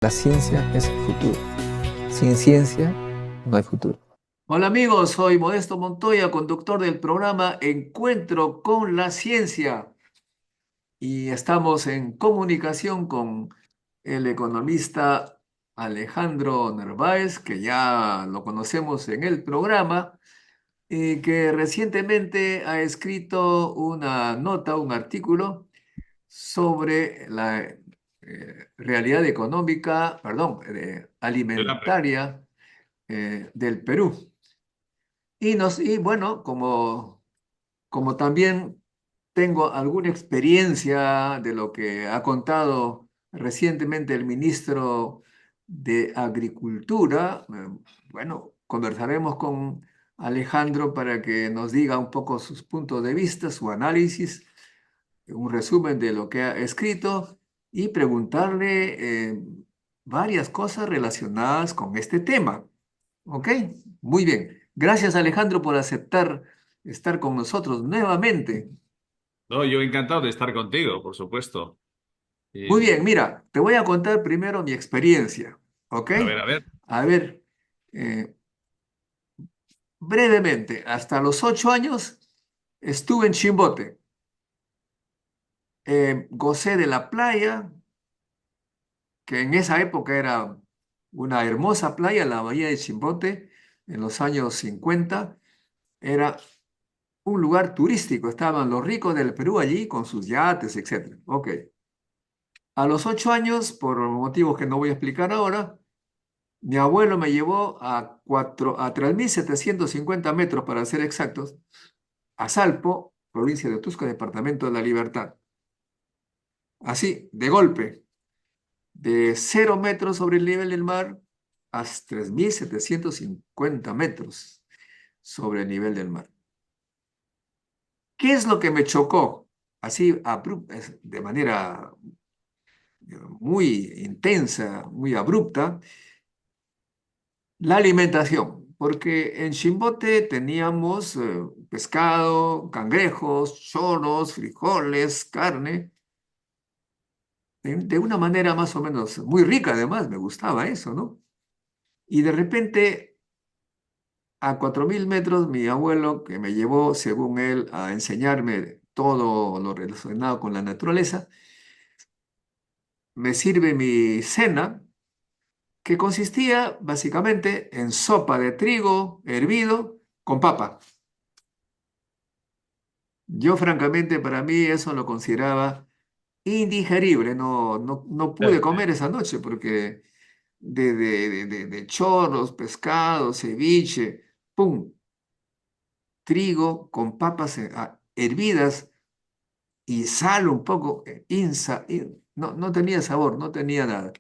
La ciencia es el futuro. Sin ciencia no hay futuro. Hola amigos, soy Modesto Montoya, conductor del programa Encuentro con la Ciencia y estamos en comunicación con el economista Alejandro Narváez, que ya lo conocemos en el programa y que recientemente ha escrito una nota, un artículo sobre la realidad económica, perdón, Del hambre. alimentaria del Perú. Y bueno, como también tengo alguna experiencia de lo que ha contado recientemente el ministro de Agricultura, bueno, conversaremos con Alejandro para que nos diga un poco sus puntos de vista, su análisis, un resumen de lo que ha escrito y preguntarle varias cosas relacionadas con este tema. ¿Ok? Muy bien. Gracias, Alejandro, por aceptar estar con nosotros nuevamente. No, yo encantado de estar contigo, por supuesto. Muy Y, bien, mira, te voy a contar primero mi experiencia. ¿Ok? a ver, A ver, eh, brevemente, hasta los 8 años estuve en Chimbote. Gocé de la playa, que en esa época era una hermosa playa, la bahía de Chimbote, en los años 50. Era un lugar turístico. Estaban los ricos del Perú allí con sus yates, etcétera. Ok. A los 8 años, por motivos que no voy a explicar ahora, mi abuelo me llevó a 3.750 metros, para ser exactos, a Salpo, provincia de Tusco, departamento de La Libertad. Así, de golpe, de 0 metros sobre el nivel del mar a 3.750 metros sobre el nivel del mar. ¿Qué es lo que me chocó? Así, de manera muy intensa, muy abrupta, la alimentación, porque en Chimbote teníamos pescado, cangrejos, choros, frijoles, carne, de una manera más o menos muy rica además, me gustaba eso, ¿no? Y de repente, a 4.000 metros, mi abuelo, que me llevó, según él, a enseñarme todo lo relacionado con la naturaleza, me sirve mi cena, que consistía básicamente en sopa de trigo hervido con papa. Yo, francamente, para mí eso lo consideraba indigerible. No pude comer esa noche porque de chorros, pescado, ceviche, ¡pum! Trigo con papas hervidas y sal un poco, no tenía sabor, no tenía nada.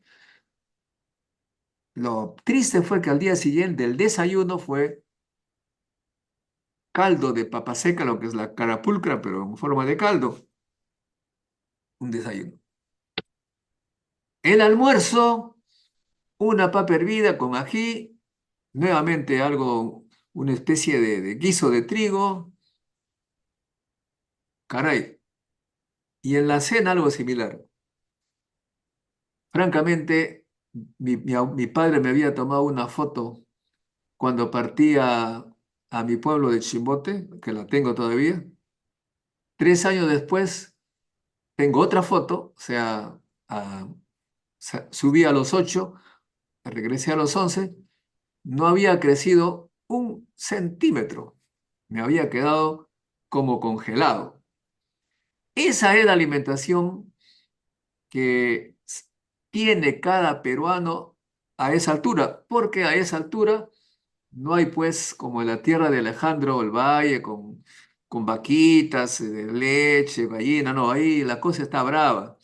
Lo triste fue que al día siguiente el desayuno fue caldo de papa seca, lo que es la carapulcra, pero en forma de caldo, un desayuno. El almuerzo, una papa hervida con ají, nuevamente algo, una especie de guiso de trigo, caray. Y en la cena algo similar. Francamente, mi padre me había tomado una foto cuando partía a mi pueblo de Chimbote, que la tengo todavía. 3 años después tengo otra foto, o sea, a- subí a los 8, regresé a los 11. No había crecido un centímetro. Me había quedado como congelado. Esa es la alimentación que tiene cada peruano a esa altura, porque a esa altura no hay pues como en la tierra de Alejandro el Valle con vaquitas, de leche, gallina, no, ahí la cosa está brava.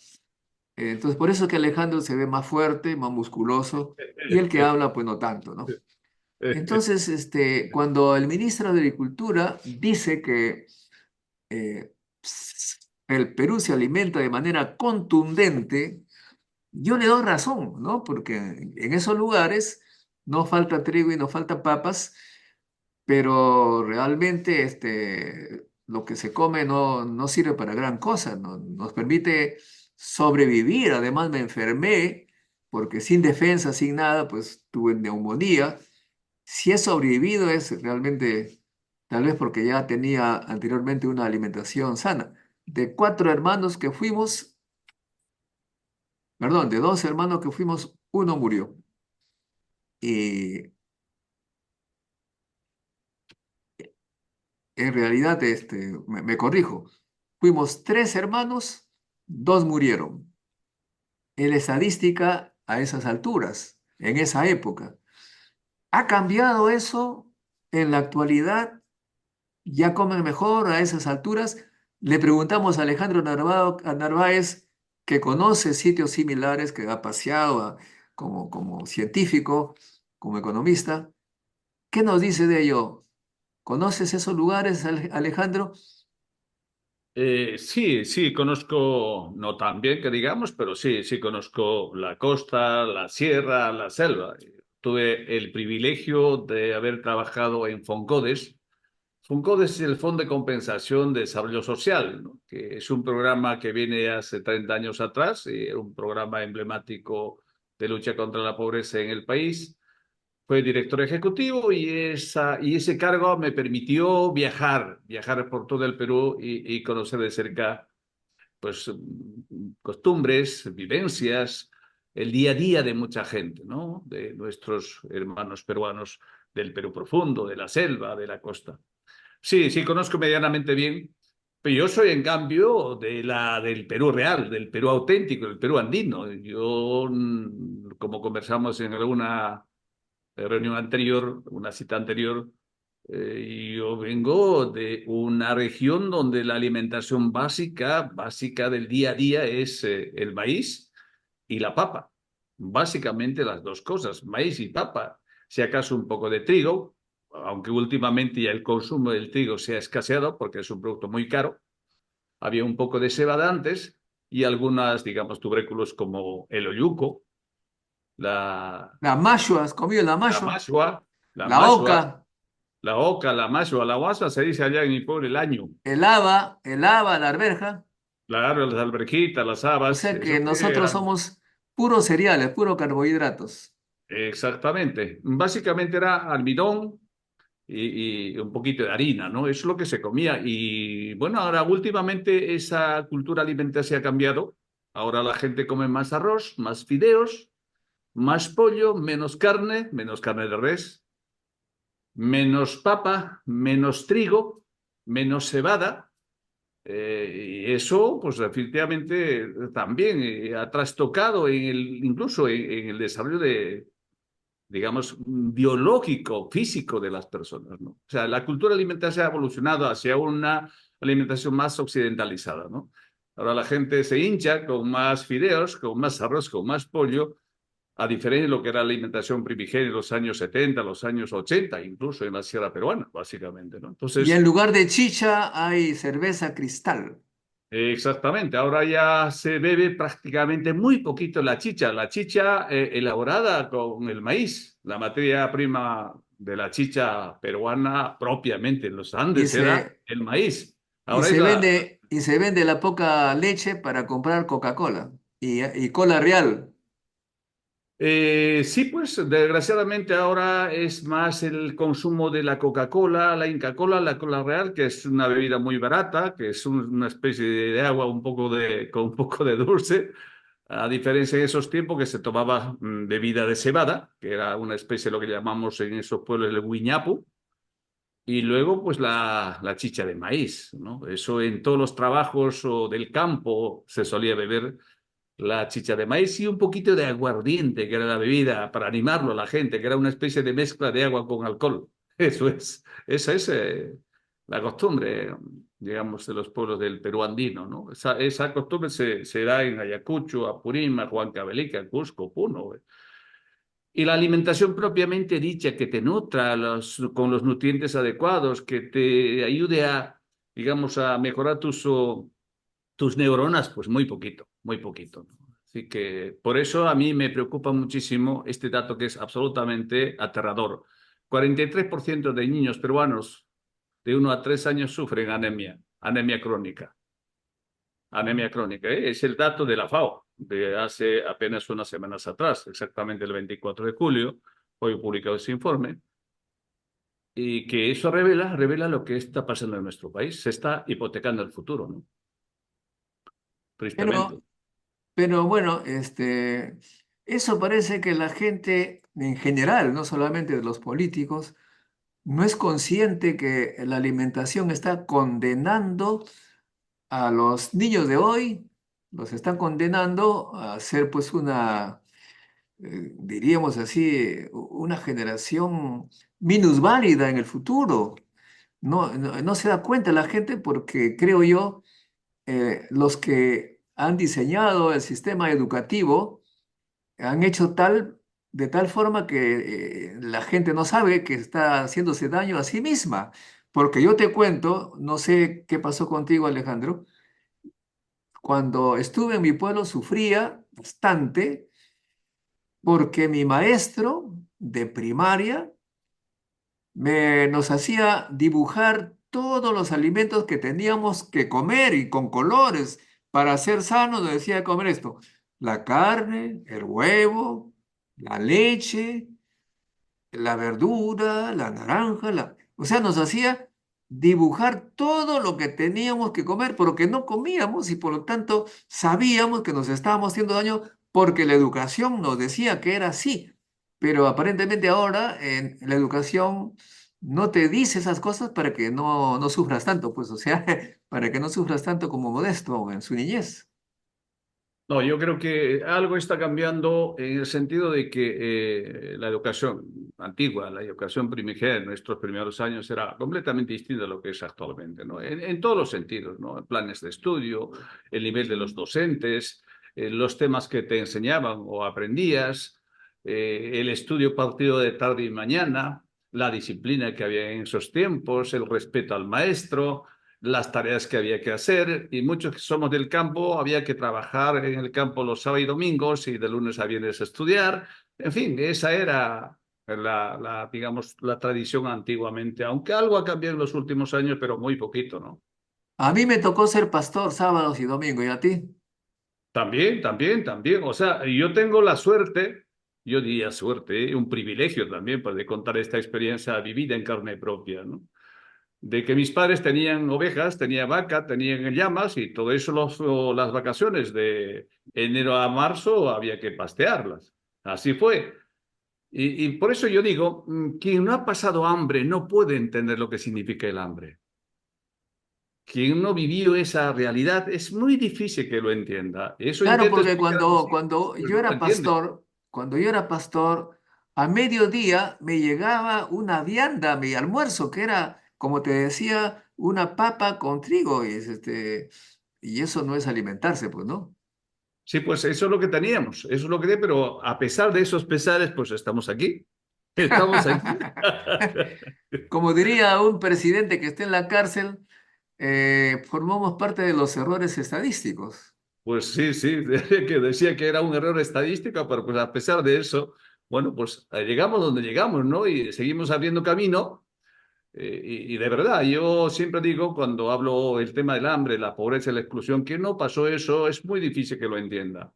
Entonces por eso es que Alejandro se ve más fuerte, más musculoso, y el que habla pues no tanto, ¿no? Entonces, cuando el ministro de Agricultura dice que eh, el Perú se alimenta de manera contundente, yo le doy razón, ¿no? Porque en esos lugares no falta trigo y no falta papas, pero realmente lo que se come no sirve para gran cosa, no nos permite sobrevivir. Además, me enfermé porque sin defensa, sin nada, pues tuve neumonía. Si he sobrevivido es realmente, tal vez porque ya tenía anteriormente una alimentación sana. De 4 hermanos que fuimos, perdón, de 2 hermanos que fuimos, uno murió. Y en realidad, me corrijo, fuimos 3 hermanos, 2 murieron. En la estadística a esas alturas, en esa época. ¿Ha cambiado eso en la actualidad? ¿Ya comen mejor a esas alturas? Le preguntamos a Alejandro Narváez, que conoce sitios similares, que ha paseado como científico, como economista. ¿Qué nos dice de ello? ¿Conoces esos lugares, Alejandro? Sí, sí, conozco, no tan bien que digamos, pero sí, sí conozco la costa, la sierra, la selva. Tuve el privilegio de haber trabajado en Foncodes. Foncodes es el Fondo de Compensación de Desarrollo Social, ¿no? Que es un programa que viene hace 30 años atrás, y era un programa emblemático de lucha contra la pobreza en el país. Fue director ejecutivo y ese cargo me permitió viajar por todo el Perú y conocer de cerca pues costumbres, vivencias, el día a día de mucha gente, ¿no? De nuestros hermanos peruanos del Perú profundo, de la selva, de la costa. Sí, sí, conozco medianamente bien, pero yo soy en cambio del Perú real, del Perú auténtico, del Perú andino. Yo, como conversamos en alguna reunión anterior, una cita anterior, yo vengo de una región donde la alimentación básica del día a día es el maíz y la papa. Básicamente las dos cosas, maíz y papa. Si acaso un poco de trigo, aunque últimamente ya el consumo del trigo se ha escaseado porque es un producto muy caro. Había un poco de cebada antes y algunas, digamos, tubérculos como el oyuco, la, La mashua, ¿has comido la la mashua? mashua, la La mashua, oca, la oca, la mashua, la guasa se dice allá en mi pueblo el año. el haba, la arveja. Claro, las alberjitas, las O habas, sea que eso que nosotros eran somos puros cereales, puros carbohidratos. exactamente. Básicamente era almidón y un poquito de harina, ¿no? Eso es lo que se comía. Y bueno, ahora últimamente esa cultura alimentaria se ha cambiado. Ahora la gente come más arroz, más fideos, más pollo, menos carne de res, menos papa, menos trigo, menos cebada. Y eso, pues definitivamente también ha trastocado incluso en el desarrollo digamos, biológico, físico de las personas, ¿no? O sea, la cultura alimentaria ha evolucionado hacia una alimentación más occidentalizada, ¿no? Ahora la gente se hincha con más fideos, con más arroz, con más pollo, a diferencia de lo que era la alimentación primigenia en los años 70, los años 80, incluso en la sierra peruana, básicamente, ¿no? Y en Entonces, lugar de chicha hay cerveza cristal. exactamente, ahora ya se bebe prácticamente muy poquito la chicha elaborada con el maíz, la materia prima de la chicha peruana propiamente en los Y Andes era se, el maíz. y Ahora es se vende la poca leche para comprar Coca-Cola y cola real. sí, pues desgraciadamente ahora es más el consumo de la Coca-Cola, la Inca Cola, la Cola Real, que es una bebida muy barata, que es una especie de agua con un poco de dulce. A diferencia de esos tiempos que se tomaba bebida de cebada, que era una especie de lo que llamamos en esos pueblos el guiñapu, y luego pues la chicha de maíz, ¿no? Eso en todos los trabajos o del campo se solía beber la chicha de maíz y un poquito de aguardiente, que era la bebida para animarlo a la gente, que era una especie de mezcla de agua con alcohol. Esa es la costumbre, digamos, de los pueblos del Perú andino, ¿no? Esa costumbre se da en Ayacucho, Apurímac, Huancavelica, Cusco, Puno. Y la alimentación propiamente dicha, que te nutra con los nutrientes adecuados, que te ayude digamos, a mejorar tus neuronas, pues muy poquito, muy poquito, ¿no? Así que por eso a mí me preocupa muchísimo este dato que es absolutamente aterrador. 43% de niños peruanos de 1 a 3 años sufren anemia, anemia crónica. anemia crónica. Es el dato de la FAO de hace apenas unas semanas atrás, exactamente el 24 de julio, hoy publicado ese informe, y que eso revela lo que está pasando en nuestro país. Se está hipotecando el futuro, ¿no? Tristemente. Pero, pero bueno, eso parece que la gente en general, no solamente de los políticos, no es consciente que la alimentación está condenando a los niños de hoy, los están condenando a ser pues una, diríamos así, una generación minusválida en el futuro. No se da cuenta la gente porque creo yo, los que han diseñado el sistema educativo han hecho de tal forma que la gente no sabe que está haciéndose daño a sí misma. Porque yo te cuento, no sé qué pasó contigo, Alejandro, cuando estuve en mi pueblo sufría bastante porque mi maestro de primaria nos hacía dibujar todos los alimentos que teníamos que comer y con colores. Para ser sanos nos decía comer esto: la carne, el huevo, la leche, la verdura, la naranja, o sea, nos hacía dibujar todo lo que teníamos que comer, pero que no comíamos y por lo tanto sabíamos que nos estábamos haciendo daño porque la educación nos decía que era así. Pero aparentemente ahora en la educación no te dice esas cosas para que no sufras tanto, pues, o sea, para que no sufras tanto como Modesto en su niñez. No, yo creo que algo está cambiando en el sentido de que la educación antigua, la educación primigenia en nuestros primeros años era completamente distinta a lo que es actualmente, ¿no? En todos los sentidos, ¿no? Planes de estudio, el nivel de los docentes, los temas que te enseñaban o aprendías, el estudio partido de tarde y mañana, la disciplina que había en esos tiempos, el respeto al maestro, las tareas que había que hacer, y muchos que somos del campo, había que trabajar en el campo los sábados y domingos y de lunes a viernes estudiar. En fin, esa era digamos, la tradición antiguamente, aunque algo ha cambiado en los últimos años, pero muy poquito, ¿no? A mí me tocó ser pastor sábados y domingos, ¿y a ti? También, también, también. O sea, yo tengo la suerte, yo diría suerte, un privilegio también, pues, de contar esta experiencia vivida en carne propia, ¿no? De que mis padres tenían ovejas, tenían vaca, tenían llamas y todo eso las vacaciones de enero a marzo había que pastearlas. Así fue. Y por eso yo digo, quien no ha pasado hambre no puede entender lo que significa el hambre. Quien no vivió esa realidad es muy difícil que lo entienda. Eso Claro, intento porque explicar, cuando pues yo no lo era entiende. pastor, a mediodía me llegaba una vianda, mi almuerzo, que era, como te decía, una papa con trigo, y eso no es alimentarse, pues, ¿no? Sí, pues eso es lo que teníamos, eso es lo que pero a pesar de esos pesares, pues estamos aquí. Estamos aquí. Como diría un presidente que esté en la cárcel, formamos parte de los errores estadísticos. Pues sí, sí, que decía que era un error estadístico, pero pues a pesar de eso, bueno, pues llegamos donde llegamos, ¿no? Y seguimos abriendo camino. Y de verdad, yo siempre digo, cuando hablo el tema del hambre, la pobreza y la exclusión, que no pasó eso, es muy difícil que lo entienda,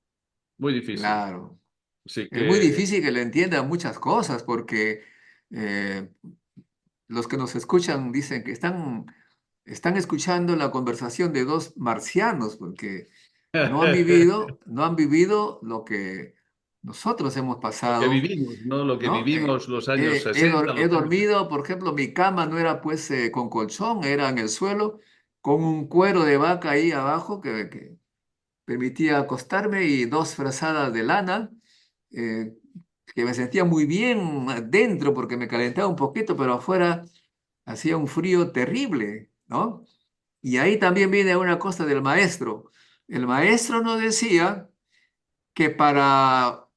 muy difícil. Claro. Así Es muy que, difícil que lo entiendan muchas cosas porque eh, los que nos escuchan dicen que están escuchando la conversación de dos marcianos porque no han vivido lo que nosotros hemos lo que pasado, vivimos, ¿no? Lo que ¿no? vivimos los años 60, He los años... dormido, por ejemplo, mi cama no era pues con colchón, era en el suelo, con un cuero de vaca ahí abajo que permitía acostarme y dos frazadas de lana, eh, que me sentía muy bien dentro porque me calentaba un poquito, pero afuera hacía un frío terrible, ¿no? Y ahí también viene una cosa del maestro. El maestro nos decía que para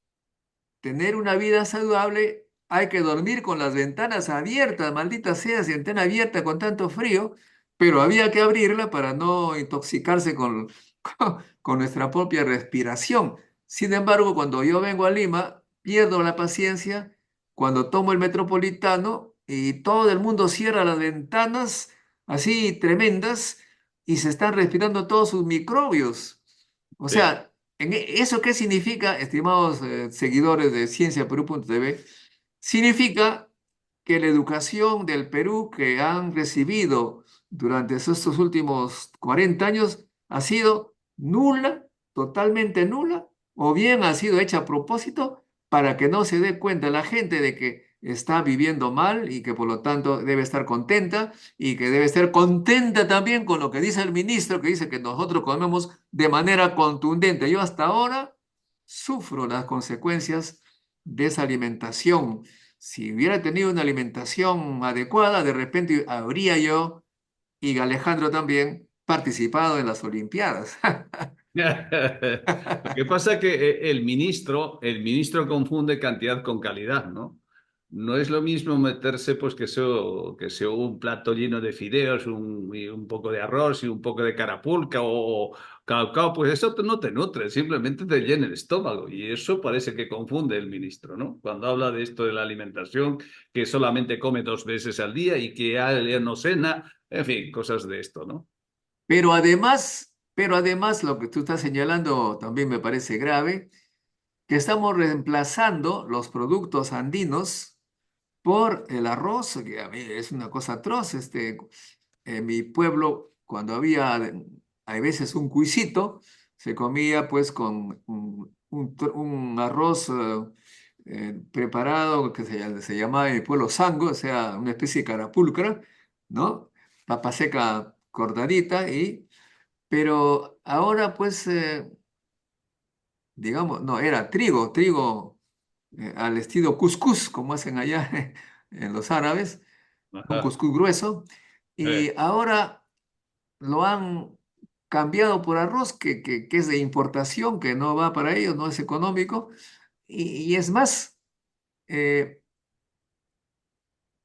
tener una vida saludable hay que dormir con las ventanas abiertas, maldita sea, si antena abierta con tanto frío, pero había que abrirla para no intoxicarse con nuestra propia respiración. Sin embargo, cuando yo vengo a Lima, pierdo la paciencia cuando tomo el metropolitano y todo el mundo cierra las ventanas así tremendas y se están respirando todos sus microbios. O Sí. sea, ¿eso qué significa, estimados seguidores de cienciaperú.tv? Significa que la educación del Perú que han recibido durante estos últimos 40 años ha sido nula, totalmente nula, o bien ha sido hecha a propósito para que no se dé cuenta la gente de que está viviendo mal y que por lo tanto debe estar contenta y que debe estar contenta también con lo que dice el ministro, que dice que nosotros comemos de manera contundente. Yo hasta ahora sufro las consecuencias de esa alimentación. Si hubiera tenido una alimentación adecuada, de repente habría yo y Alejandro también participado en las Olimpiadas. Lo que pasa es que el ministro confunde cantidad con calidad, ¿no? No es lo mismo meterse, pues, que sea un plato lleno de fideos, y un poco de arroz y un poco de carapulca o caucao, pues eso no te nutre, simplemente te llena el estómago. Y eso parece que confunde el ministro, ¿no? Cuando habla de esto de la alimentación, que solamente come 2 veces al día y que ya no cena, en fin, cosas de esto, ¿no? Pero además lo que tú estás señalando también me parece grave, que estamos reemplazando los productos andinos por el arroz, que a mí es una cosa atroz. En mi pueblo, cuando hay veces un cuisito, se comía pues con un arroz preparado que se llamaba en mi pueblo sango, o sea, una especie de carapulcra, ¿no? Papa seca cortadita, pero ahora pues, digamos, no, era trigo al estilo cuscús, como hacen allá en los árabes, un Ajá. cuscús grueso, y ahora lo han cambiado por arroz que es de importación, que no va para ellos, no es económico, y es más, eh,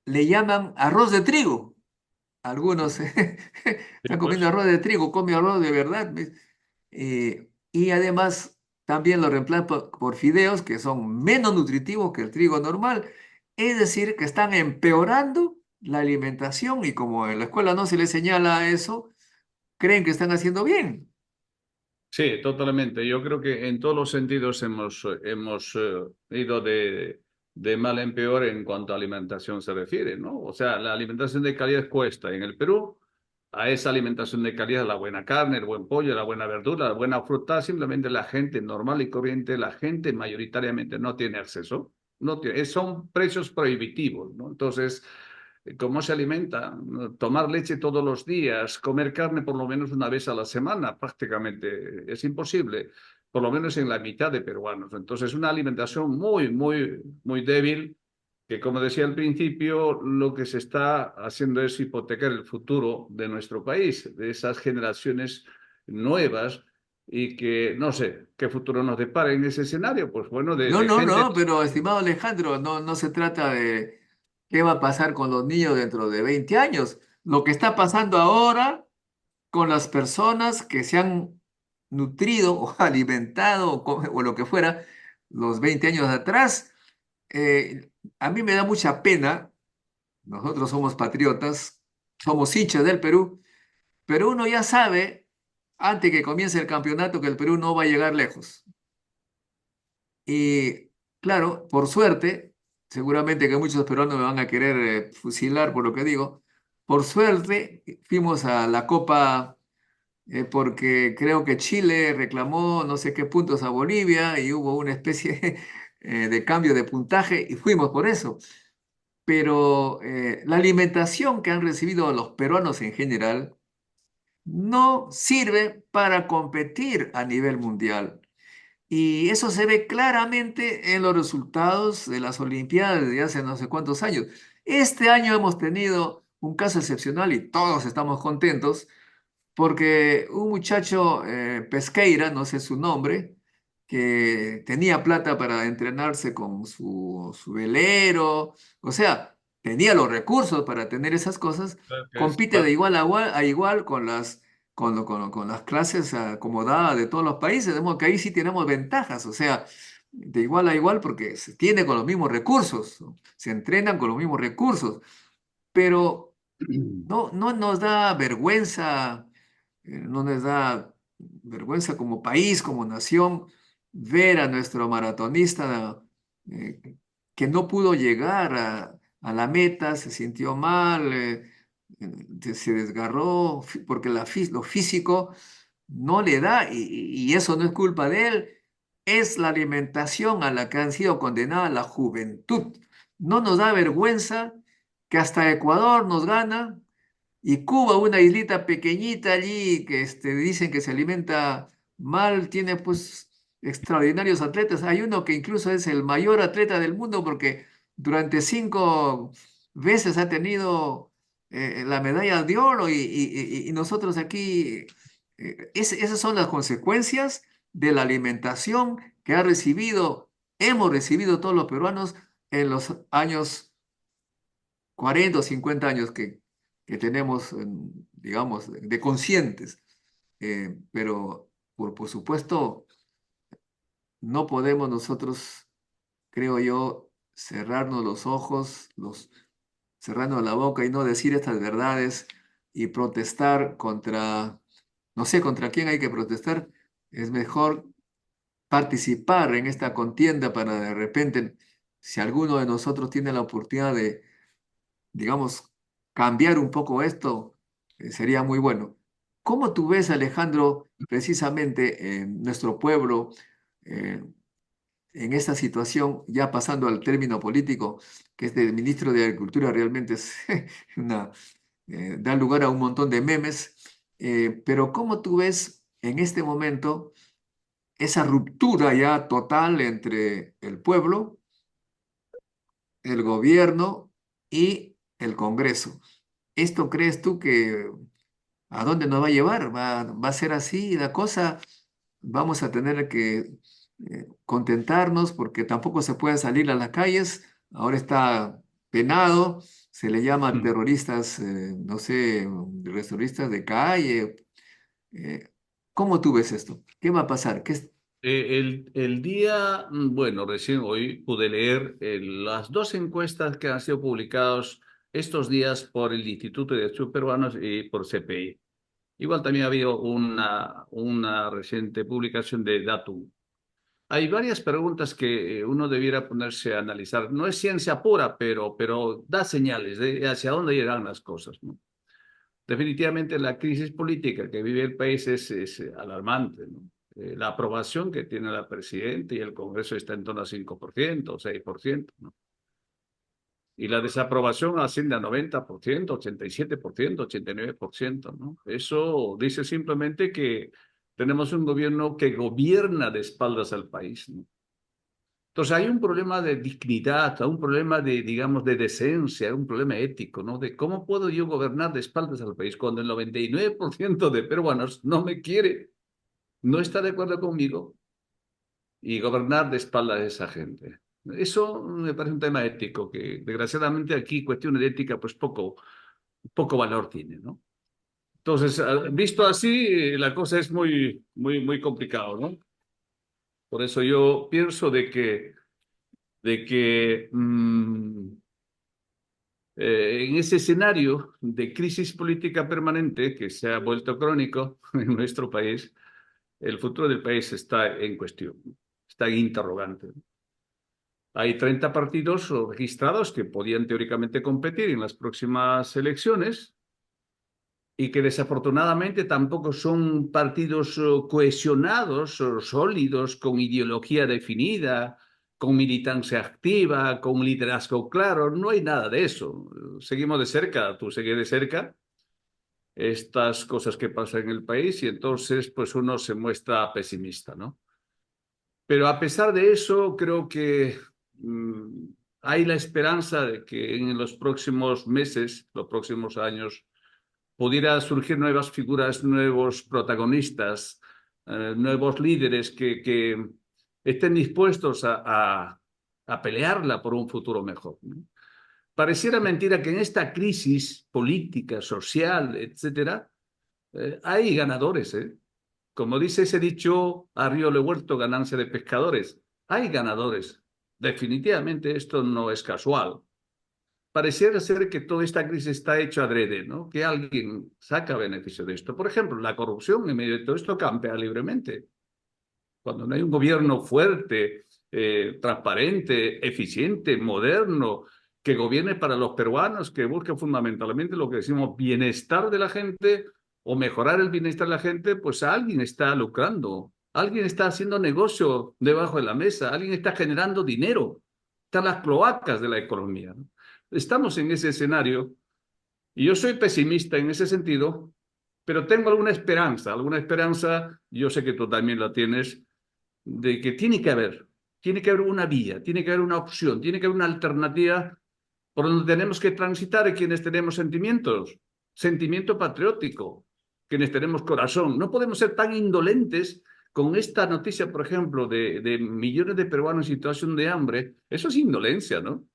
le llaman arroz de trigo. Algunos Sí, están comiendo pues. arroz de trigo, come arroz de verdad. ¿Ves? Y además también lo reemplazan por fideos que son menos nutritivos que el trigo normal. Es decir, que están empeorando la alimentación y como en la escuela no se les señala eso, creen que están haciendo bien. Sí, totalmente. Yo creo que en todos los sentidos hemos ido de mal en peor en cuanto a alimentación se refiere, ¿no? O sea, la alimentación de calidad cuesta. En el Perú, a esa alimentación de calidad, la buena carne, el buen pollo, la buena verdura, la buena fruta, simplemente la gente normal y corriente, la gente mayoritariamente no tiene acceso. No tiene, son precios prohibitivos, ¿no? Entonces, ¿cómo se alimenta? Tomar leche todos los días, comer carne por lo menos una vez a la semana, prácticamente es imposible, por lo menos en la mitad de peruanos. Entonces, una alimentación muy, muy, muy débil, que como decía al principio, lo que se está haciendo es hipotecar el futuro de nuestro país, de esas generaciones nuevas y que no sé qué futuro nos depara en ese escenario. Pues bueno, de, No, de no, gente. no, pero estimado Alejandro, no se trata de qué va a pasar con los niños dentro de 20 años. Lo que está pasando ahora con las personas que se han nutrido o alimentado o lo que fuera los 20 años atrás. A mí me da mucha pena, nosotros somos patriotas, somos hinchas del Perú, pero uno ya sabe, antes que comience el campeonato, que el Perú no va a llegar lejos. Y claro, por suerte, seguramente que muchos peruanos me van a querer fusilar por lo que digo, por suerte fuimos a la Copa porque creo que Chile reclamó no sé qué puntos a Bolivia y hubo una especie de cambio de puntaje y fuimos por eso. Pero la alimentación que han recibido los peruanos en general no sirve para competir a nivel mundial. Y eso se ve claramente en los resultados de las Olimpiadas de hace no sé cuántos años. Este año hemos tenido un caso excepcional y todos estamos contentos porque un muchacho, Pesqueira, no sé su nombre, que tenía plata para entrenarse con su velero, o sea, tenía los recursos para tener esas cosas, Que es compite de igual a igual con con las clases acomodadas de todos los países, de modo que ahí sí tenemos ventajas, o sea, de igual a igual porque se tiene con los mismos recursos, ¿no? Se entrenan con los mismos recursos, pero no nos da vergüenza no nos da vergüenza como país, como nación, ver a nuestro maratonista eh, que no pudo llegar a la meta, se sintió mal, se desgarró, porque lo físico no le da, y eso no es culpa de él, es la alimentación a la que han sido condenada la juventud. No nos da vergüenza que hasta Ecuador nos gana y Cuba, una islita pequeñita allí que dicen que se alimenta mal, tiene pues extraordinarios atletas. Hay uno que incluso es el mayor atleta del mundo porque durante 5 veces ha tenido la medalla de oro y nosotros aquí, esas son las consecuencias de la alimentación que hemos recibido todos los peruanos en los años 40 o 50 años que tenemos, digamos, de conscientes. Pero, por supuesto, no podemos nosotros, creo yo, cerrarnos los ojos, cerrarnos la boca y no decir estas verdades y protestar contra, no sé contra quién hay que protestar. Es mejor participar en esta contienda para de repente, si alguno de nosotros tiene la oportunidad de, digamos, cambiar un poco esto, sería muy bueno. ¿Cómo tú ves, Alejandro, precisamente en nuestro pueblo, eh, en esta situación, ya pasando al término político, que este ministro de Agricultura realmente es una, da lugar a un montón de memes, pero ¿cómo tú ves en este momento esa ruptura ya total entre el pueblo, el gobierno y el Congreso? ¿Esto crees tú que a dónde nos va a llevar? ¿Va a ser así la cosa? ¿Vamos a tener que contentarnos porque tampoco se puede salir a las calles? Ahora está penado, se le llama Mm. terroristas, no sé, terroristas de calle. Eh, ¿Cómo tú ves esto? ¿Qué va a pasar? El día, bueno, recién hoy pude leer las dos encuestas que han sido publicadas estos días por el Instituto de Estudios Peruanos y por CPI. Igual también ha habido una reciente publicación de Datum. Hay varias preguntas que uno debiera ponerse a analizar. No es ciencia pura, pero da señales de hacia dónde irán las cosas, ¿no? Definitivamente la crisis política que vive el país es alarmante, ¿no? La aprobación que tiene la presidenta y el Congreso está en torno a 5% o 6%, ¿no? Y la desaprobación asciende a 90%, 87%, 89%, ¿no? Eso dice simplemente que tenemos un gobierno que gobierna de espaldas al país, ¿no? Entonces hay un problema de dignidad, hay un problema de, digamos, de decencia, un problema ético, ¿no? De cómo puedo yo gobernar de espaldas al país cuando el 99% de peruanos no me quiere, no está de acuerdo conmigo y gobernar de espaldas de esa gente. Eso me parece un tema ético que desgraciadamente aquí cuestiones de ética pues poco valor tiene, ¿no? Entonces, visto así, la cosa es muy complicado, ¿no? Por eso yo pienso de que en ese escenario de crisis política permanente que se ha vuelto crónico en nuestro país, el futuro del país está en cuestión, está en interrogante. Hay 30 partidos registrados que podían teóricamente competir en las próximas elecciones y que desafortunadamente tampoco son partidos cohesionados o sólidos, con ideología definida, con militancia activa, con liderazgo claro. No hay nada de eso. Seguimos de cerca, tú sigues de cerca estas cosas que pasan en el país y entonces pues uno se muestra pesimista, ¿no? Pero a pesar de eso, creo que hay la esperanza de que en los próximos meses, los próximos años, pudiera surgir nuevas figuras, nuevos protagonistas, nuevos líderes que estén dispuestos a pelearla por un futuro mejor, ¿no? Pareciera mentira que en esta crisis política, social, etcétera, hay ganadores, ¿eh? Como dice ese dicho, a río revuelto, ganancia de pescadores. Hay ganadores. Definitivamente esto no es casual. pareciera ser que toda esta crisis está hecha adrede, ¿no? Que alguien saca beneficio de esto. Por ejemplo, la corrupción en medio de todo esto campea libremente. Cuando no hay un gobierno fuerte, transparente, eficiente, moderno, que gobierne para los peruanos, que busque fundamentalmente lo que decimos bienestar de la gente o mejorar el bienestar de la gente, pues alguien está lucrando, alguien está haciendo negocio debajo de la mesa, alguien está generando dinero, están las cloacas de la economía, ¿no? Estamos en ese escenario y yo soy pesimista en ese sentido, pero tengo alguna esperanza, yo sé que tú también la tienes, de que tiene que haber una vía, tiene que haber una opción, tiene que haber una alternativa por donde tenemos que transitar quienes tenemos sentimientos, sentimiento patriótico, quienes tenemos corazón. No podemos ser tan indolentes con esta noticia, por ejemplo, de millones de peruanos en situación de hambre. Eso es indolencia, ¿no?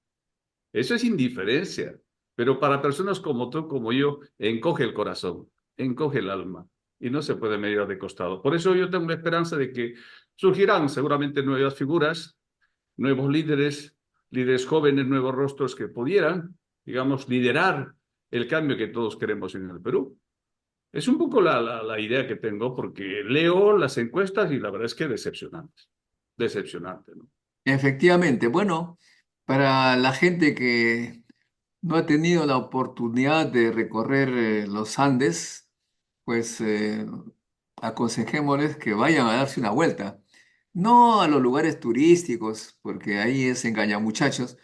Eso es indiferencia. Pero para personas como tú, como yo, encoge el corazón, encoge el alma y no se puede medir de costado. Por eso yo tengo la esperanza de que surgirán seguramente nuevas figuras, nuevos líderes, líderes jóvenes, nuevos rostros que pudieran, digamos, liderar el cambio que todos queremos en el Perú. Es un poco la idea que tengo porque leo las encuestas y la verdad es que decepcionantes. Decepcionante, ¿no? Efectivamente, bueno, para la gente que no ha tenido la oportunidad de recorrer los Andes, pues aconsejémosles que vayan a darse una vuelta. No a los lugares turísticos, porque ahí es engañamuchachos,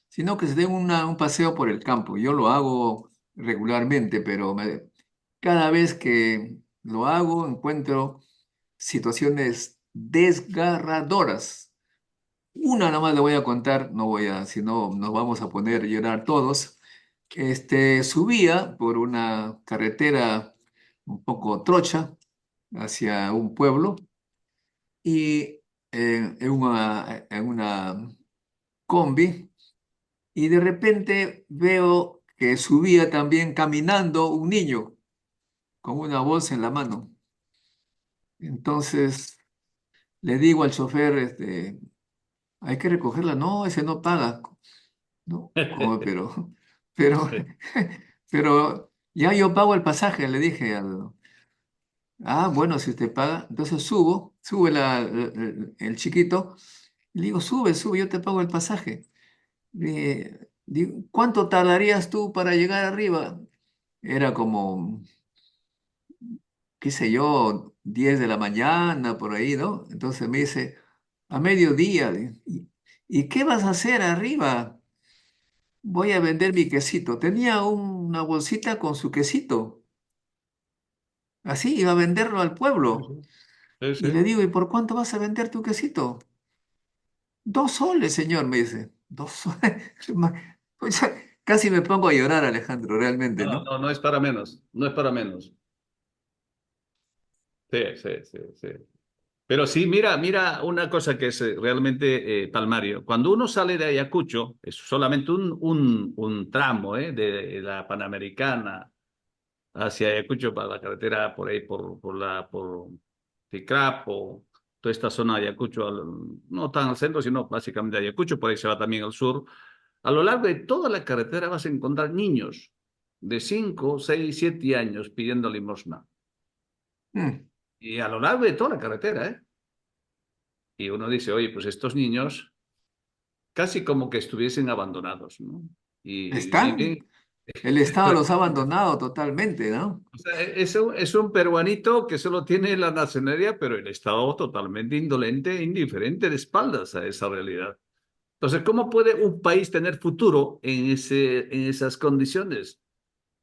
sino que se den un paseo por el campo. Yo lo hago regularmente, pero cada vez que lo hago encuentro situaciones desgarradoras. Una nomás le voy a contar, no voy a, si no nos vamos a poner a llorar todos. Subía por una carretera un poco trocha hacia un pueblo y en una combi y de repente veo que subía también caminando un niño con una bolsa en la mano. Entonces le digo al chofer, hay que recogerla. No, ese no paga. No, ¿cómo? Pero, pero ya yo pago el pasaje, le dije al... Ah, bueno, si usted paga, entonces sube el chiquito, y le digo, sube, yo te pago el pasaje. Digo, ¿cuánto tardarías tú para llegar arriba? Era como, qué sé yo, 10 de la mañana, por ahí, ¿no? Entonces me dice, a mediodía. ¿Y qué vas a hacer arriba? Voy a vender mi quesito. Tenía una bolsita con su quesito. Así iba a venderlo al Sí, pueblo. sí. Sí, Y le sí. digo, ¿y por cuánto vas a vender tu quesito? 2 soles, señor, me dice. 2 soles. Pues, casi me pongo a llorar, Alejandro, realmente, No, ¿no? no, no es para menos, no es para menos. Sí, sí, sí, sí. Pero sí, mira una cosa que es realmente palmario. Cuando uno sale de Ayacucho, es solamente un tramo de la Panamericana hacia Ayacucho para la carretera por ahí, por Ticrapo, toda esta zona de Ayacucho, no tan al centro, sino básicamente Ayacucho, por ahí se va también al sur. A lo largo de toda la carretera vas a encontrar niños de 5, 6, 7 años pidiendo limosna. Mm, Y a lo largo de toda la carretera, ¿eh? Y uno dice, oye, pues estos niños casi como que estuviesen abandonados, ¿no? Y viven... Están. El Estado los ha abandonado totalmente, ¿no? O sea, es un peruanito que solo tiene la nacionalidad, pero el Estado totalmente indolente e indiferente de espaldas a esa realidad. Entonces, ¿cómo puede un país tener futuro en esas condiciones?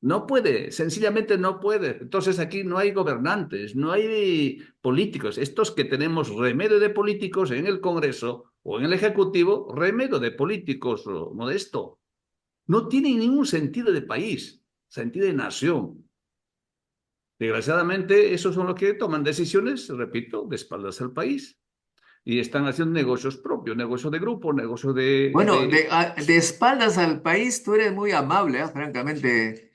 No puede, sencillamente no puede. Entonces aquí no hay gobernantes, no hay políticos. Estos que tenemos remedio de políticos en el Congreso o en el Ejecutivo, remedio de políticos modesto. No tienen ningún sentido de país, sentido de nación. Desgraciadamente, esos son los que toman decisiones, repito, de espaldas al país. Y están haciendo negocios propios, negocios de grupo, negocios Bueno, de espaldas al país, tú eres muy amable, francamente,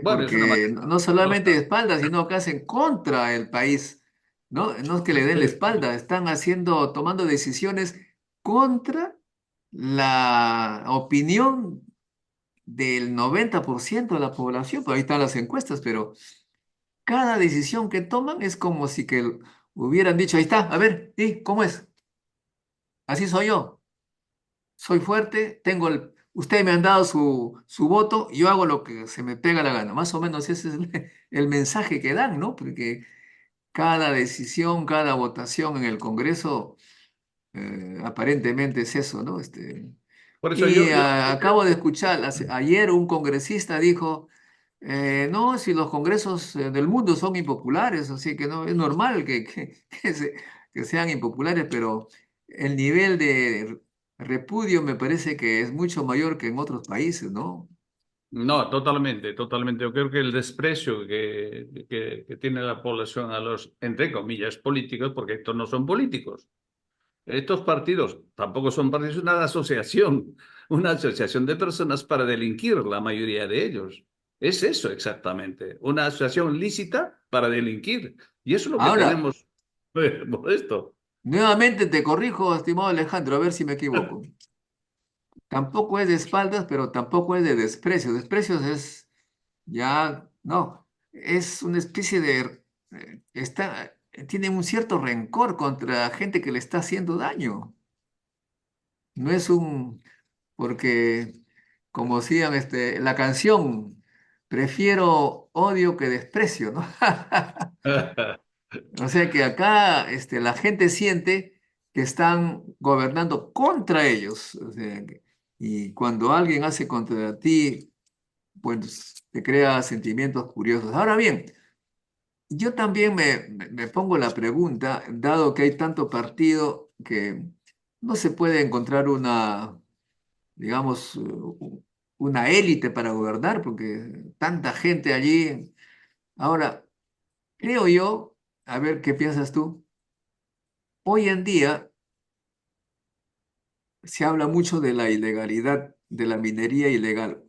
Bueno, es una porque manera, no no solamente de está. espaldas, sino que hacen contra el país, ¿no? No es que le den la espalda, están tomando decisiones contra la opinión del 90% de la población, pues ahí están las encuestas, pero cada decisión que toman es como si que hubieran dicho, ahí está, a ver, ¿y cómo es? Así soy yo, soy fuerte, ustedes me han dado su voto, yo hago lo que se me pega la gana. Más o menos ese es el mensaje que dan, ¿no? Porque cada decisión, cada votación en el Congreso, aparentemente es eso, ¿no? Por eso Y yo acabo creo. de escuchar, ayer un congresista dijo, no, si los congresos del mundo son impopulares, así que no, es normal que sean impopulares, pero el nivel de repudio me parece que es mucho mayor que en otros países, ¿no? No, totalmente, totalmente. Yo creo que el desprecio que tiene la población a los, entre comillas, políticos, porque estos no son políticos. Estos partidos tampoco son partidos, es una asociación de personas para delinquir, la mayoría de ellos. Es eso exactamente, una asociación lícita para delinquir. Y eso es lo que Ahora, tenemos, modesto. nuevamente te corrijo, estimado Alejandro, a ver si me equivoco. Tampoco es de espaldas, pero tampoco es de desprecio. Desprecios es ya, no, es una especie de, tiene un cierto rencor contra gente que le está haciendo daño. No es porque, como decían, la canción, prefiero odio que desprecio, ¿no? O sea que acá, la gente siente que están gobernando contra ellos. O sea, y cuando alguien hace contra ti, pues te crea sentimientos curiosos. Ahora bien, yo también me pongo la pregunta, dado que hay tanto partido que no se puede encontrar digamos, una élite para gobernar, porque tanta gente allí. Ahora, creo yo, a ver qué piensas tú, hoy en día se habla mucho de la ilegalidad, de la minería ilegal,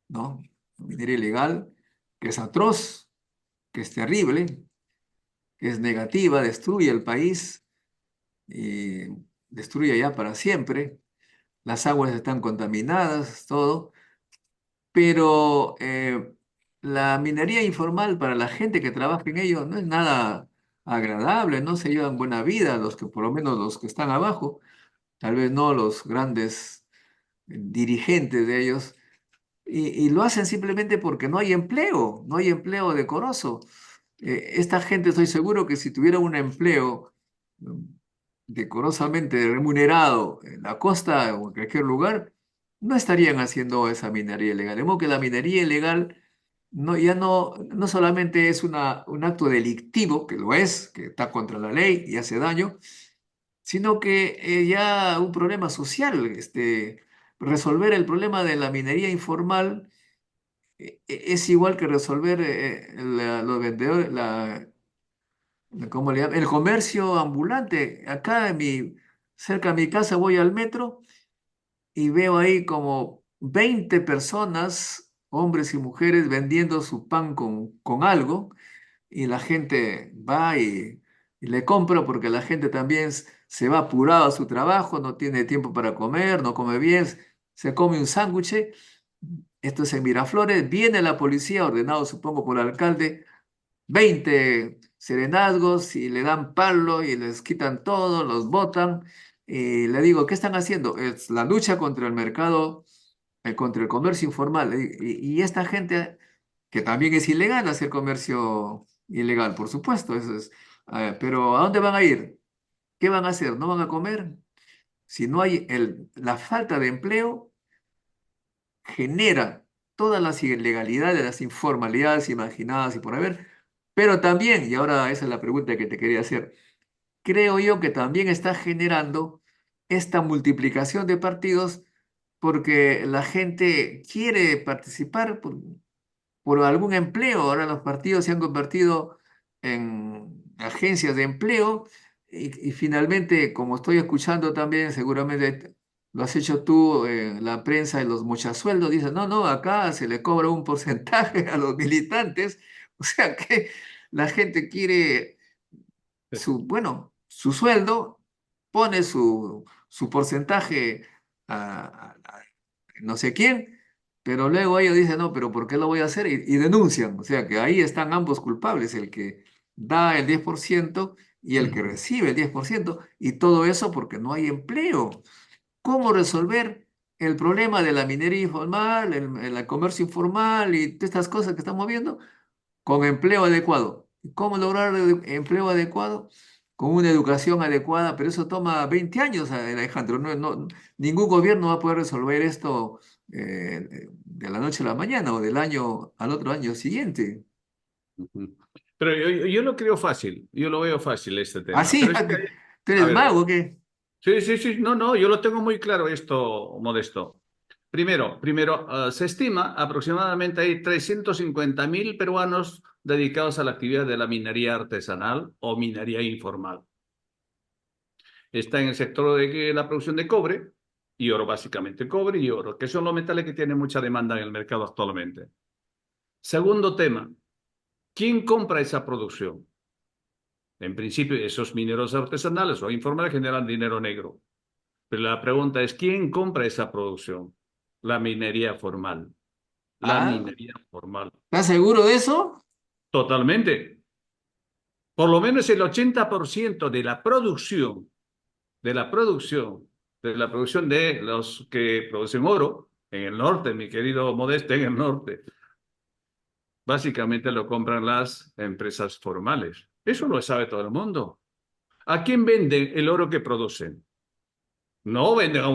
¿no? La minería ilegal, que es atroz, que es terrible, que es negativa, destruye el país y destruye ya para siempre. Las aguas están contaminadas, todo, pero la minería informal para la gente que trabaja en ello no es nada agradable, no se llevan buena vida los que, por lo menos los que están abajo, tal vez no los grandes dirigentes de ellos, y lo hacen simplemente porque no hay empleo decoroso. Esta gente estoy seguro que si tuviera un empleo mm, decorosamente remunerado en la costa o en cualquier lugar, no estarían haciendo esa minería ilegal. De modo que la minería ilegal ya no solamente es un acto delictivo, que lo es, que está contra la ley y hace daño, sino que ya un problema social, resolver el problema de la minería informal es igual que resolver los vendedores, ¿cómo le llaman? El comercio ambulante. Acá cerca de mi casa voy al metro y veo ahí como 20 personas, hombres y mujeres, vendiendo su pan con algo y la gente va y le compra porque la gente también se va apurado a su trabajo, no tiene tiempo para comer, no come bien, se come un sándwich. Esto es en Miraflores, viene la policía, ordenado supongo por el alcalde, 20 serenazgos y le dan palo y les quitan todo, los botan. Y le digo, ¿qué están haciendo? Es la lucha contra el mercado, contra el comercio informal. Y esta gente, que también es ilegal hacer comercio ilegal, por supuesto, pero ¿a dónde van a ir? ¿Qué van a hacer? ¿No van a comer? Si no hay la falta de empleo genera todas las ilegalidades, las informalidades imaginadas y por haber, pero también, y ahora esa es la pregunta que te quería hacer, creo yo que también está generando esta multiplicación de partidos porque la gente quiere participar por algún empleo. Ahora los partidos se han convertido en agencias de empleo y finalmente, como estoy escuchando también, seguramente lo has hecho tú, la prensa y los mochasueldos dicen, no, no, acá se le cobra un porcentaje a los militantes. O sea que la gente quiere bueno, su sueldo, pone su porcentaje a no sé quién pero luego ellos dicen, no, pero ¿por qué lo voy a hacer? Y denuncian. O sea que ahí están ambos culpables, el que da el 10% y el que recibe el 10%, y todo eso porque no hay empleo. ¿Cómo resolver el problema de la minería informal, el comercio informal y todas estas cosas que estamos viendo? Con empleo adecuado. ¿Cómo lograr empleo adecuado? Con una educación adecuada, pero eso toma 20 años, Alejandro. Ningún gobierno va a poder resolver esto de la noche a la mañana o del año al otro año siguiente. Ujú. Pero yo lo creo fácil, yo lo veo fácil este tema. Así, Pero es que, ¿tú a eres ver, mago, qué? sí, sí, sí, no, no, yo lo tengo muy claro esto, Modesto. Primero, se estima aproximadamente hay 350.000 peruanos dedicados a la actividad de la minería artesanal o minería informal. Está en el sector de la producción de cobre y oro, básicamente cobre y oro, que son los metales que tienen mucha demanda en el mercado actualmente. Segundo tema, ¿quién compra esa producción? En principio, esos mineros artesanales o informales generan dinero negro. Pero la pregunta es, ¿quién compra esa producción? La minería formal. La Ah, minería formal. ¿estás seguro de eso? Totalmente. Por lo menos el 80% de la producción de los que producen oro en el norte, mi querido Modesto, en el norte, básicamente lo compran las empresas formales. Eso lo sabe todo el mundo. ¿A quién venden el oro que producen? No venden a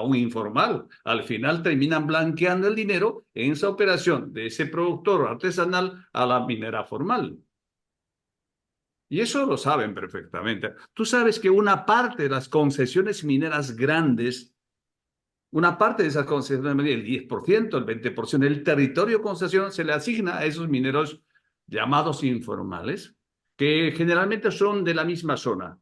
un informal. Al final terminan blanqueando el dinero en esa operación de ese productor artesanal a la minera formal. Y eso lo saben perfectamente. Tú sabes que una parte de las concesiones mineras grandes, una parte de esas concesiones mineras, el 10%, el 20% del territorio concesión se le asigna a esos mineros llamados informales, que generalmente son de la misma zona,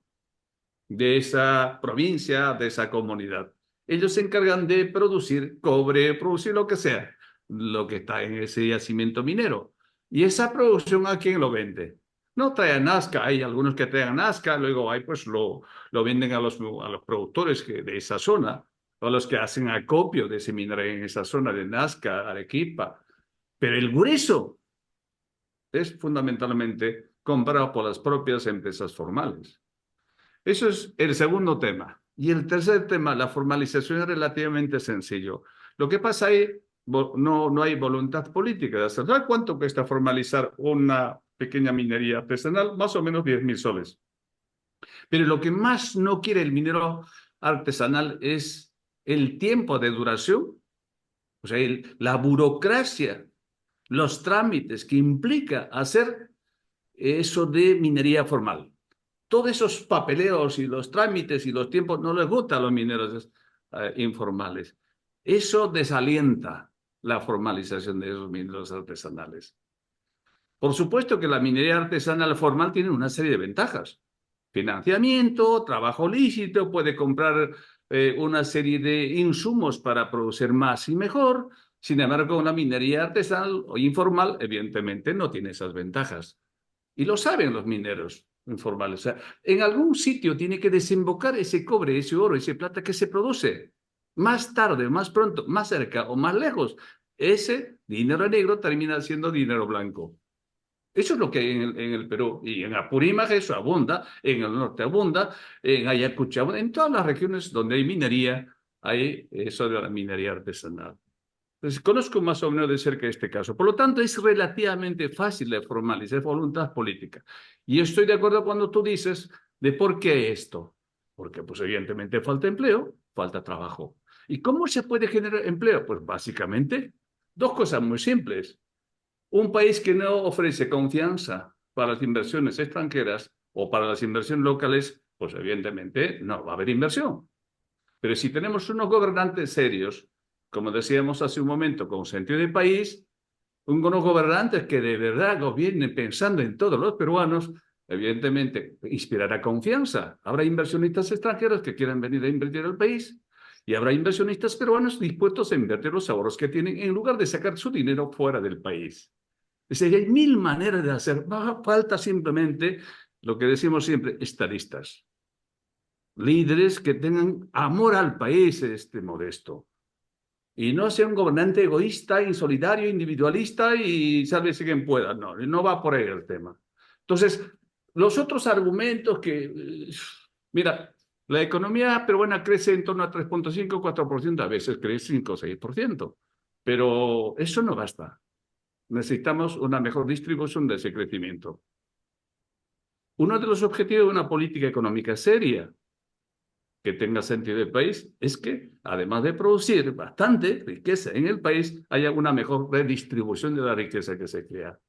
de esa provincia, de esa comunidad. Ellos se encargan de producir cobre, producir lo que sea, lo que está en ese yacimiento minero. ¿Y esa producción a quién lo vende? No trae a Nazca, hay algunos que traen a Nazca, luego hay, pues lo venden a los productores de esa zona, o a los que hacen acopio de ese mineral en esa zona de Nazca, Arequipa. Pero el grueso es fundamentalmente comprado por las propias empresas formales. Eso es el segundo tema. Y el tercer tema, la formalización es relativamente sencillo. Lo que pasa es no hay voluntad política de hacerlo. ¿Sabes cuánto cuesta formalizar una pequeña minería artesanal? Más o menos 10.000 soles. Pero lo que más no quiere el minero artesanal es el tiempo de duración, o sea, la burocracia, los trámites que implica hacer eso de minería formal. Todos esos papeleos y los trámites y los tiempos no les gusta a los mineros informales. Eso desalienta la formalización de esos mineros artesanales. Por supuesto que la minería artesanal formal tiene una serie de ventajas. Financiamiento, trabajo lícito, puede comprar una serie de insumos para producir más y mejor. Sin embargo, una minería artesanal o informal, evidentemente, no tiene esas ventajas. Y lo saben los mineros informales. O sea, en algún sitio tiene que desembocar ese cobre, ese oro, ese plata que se produce. Más tarde, más pronto, más cerca o más lejos, ese dinero negro termina siendo dinero blanco. Eso es lo que hay en el Perú. Y en Apurímac eso abunda, en el norte abunda, en Ayacucho abunda, en todas las regiones donde hay minería, hay eso de la minería artesanal. Entonces, conozco más o menos de cerca este caso. Por lo tanto, es relativamente fácil de formalizar voluntad política. Y estoy de acuerdo cuando tú dices de por qué esto. Porque, pues, evidentemente falta empleo, falta trabajo. ¿Y cómo se puede generar empleo? Pues, básicamente, dos cosas muy simples. Un país que no ofrece confianza para las inversiones extranjeras o para las inversiones locales, pues, evidentemente, no va a haber inversión. Pero si tenemos unos gobernantes serios, como decíamos hace un momento, con sentido de país, unos gobernantes que de verdad gobiernen pensando en todos los peruanos, evidentemente inspirará confianza. Habrá inversionistas extranjeros que quieran venir a invertir al país y habrá inversionistas peruanos dispuestos a invertir los ahorros que tienen en lugar de sacar su dinero fuera del país. Es decir, hay mil maneras de hacer. Falta simplemente lo que decimos siempre, estadistas. Líderes que tengan amor al país, Modesto. Y no sea un gobernante egoísta, insolidario, individualista y sálvese quien pueda. No, no va por ahí el tema. Entonces, los otros argumentos mira, la economía peruana crece en torno a 3,5, 4%, a veces crece 5 o 6%, pero eso no basta. Necesitamos una mejor distribución de ese crecimiento. Uno de los objetivos de una política económica seria que tenga sentido el país es que, además de producir bastante riqueza en el país, haya una mejor redistribución de la riqueza que se crea.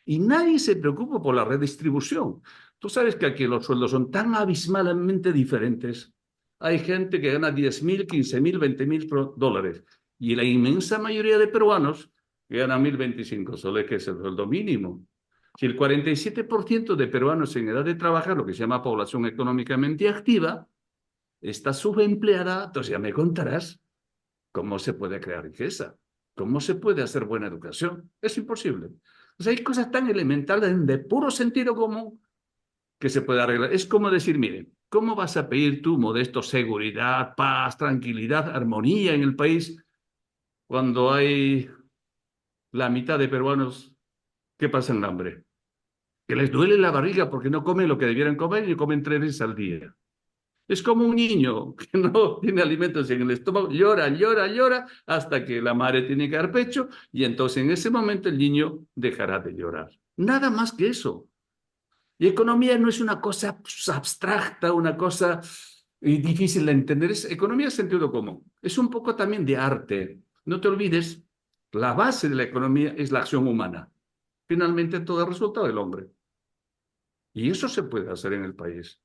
Y nadie se preocupa por la redistribución. Tú sabes que aquí los sueldos son tan abismalmente diferentes. Hay gente que gana 10.000, 15.000, 20.000 dólares. Y la inmensa mayoría de peruanos que ganan 1.025 soles, que es el sueldo mínimo. Si el 47% de peruanos en edad de trabajar, lo que se llama población económicamente activa, está subempleada, entonces ya me contarás cómo se puede crear riqueza, cómo se puede hacer buena educación. Es imposible. O sea, hay cosas tan elementales de puro sentido común que se puede arreglar. Es como decir, mire, ¿cómo vas a pedir tú, Modesto, seguridad, paz, tranquilidad, armonía en el país cuando hay la mitad de peruanos que pasan hambre? Que les duele la barriga porque no comen lo que debieran comer y comen 3 veces al día. Es como un niño que no tiene alimentos en el estómago, llora, llora, llora, hasta que la madre tiene que dar pecho y entonces en ese momento el niño dejará de llorar. Nada más que eso. Y economía no es una cosa abstracta, una cosa difícil de entender. Economía es sentido común. Es un poco también de arte. No te olvides, la base de la economía es la acción humana. Finalmente todo el resultado del hombre. Y eso se puede hacer en el país.